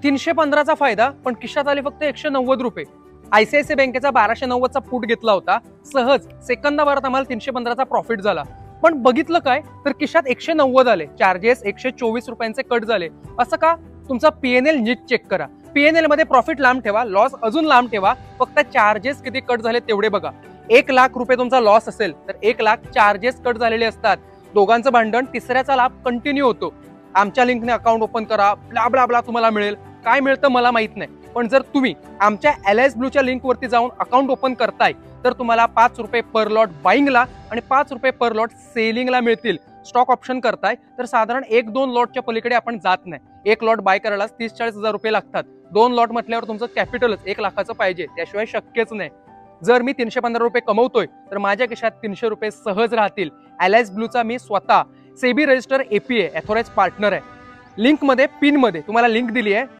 315चा फायदा, पण खिशात आले फक्त 190 रुपये. आयसीआयसीआय बँकेचा 1290चा फूट घेतला होता, सहज सेकंदाभरात आम्हाला 315चा प्रॉफिट झाला. पण बघितलं काय, तर खिशात 190 आले, चार्जेस 124 रुपयांचे कट झाले. असं का? तुमचा पीएनएल नीट चेक करा. पीएनएल मध्ये प्रॉफिट लांब ठेवा, लॉस अजून लांब ठेवा, फक्त चार्जेस किती कट झाले तेवढे बघा. 1 लाख रुपये तुमचा लॉस असेल तर 1 लाख चार्जेस कट झालेले असतात. दोघांचं भांडण, तिसऱ्याचा लाभ कंटिन्यू होतो. आमच्या लिंकने अकाउंट ओपन करा, ब्ला ब्ला ब्ला तुम्हाला मिळेल. काय मिळतं मला माहित नाही, पण जर तुम्ही आमच्या एलआयएस ब्लूच्या लिंकवरती जाऊन अकाउंट ओपन करताय तर तुम्हाला 5 रुपये पर लॉट बाईंगला आणि 5 रुपये पर लॉट सेलिंगला मिळतील. स्टॉक ऑप्शन करताय तर साधारण 1-2 लॉटच्या पलीकडे आपण जात नाही. 1 लॉट बाय करायला 30-40 हजार रुपये लागतात. 2 लॉट म्हटल्यावर तुमचं कॅपिटलच 1 लाखाचं पाहिजे, त्याशिवाय शक्यच नाही. जर मी 315 रुपये कमवतोय तर माझ्या खिशात 300 रुपये सहज राहतील. एलआयएस ब्लूचा मी स्वतः सेबी रजिस्टर एपीए ऑथोराइज पार्टनर आहे. लिंकमध्ये पिनमध्ये तुम्हाला लिंक दिली आहे,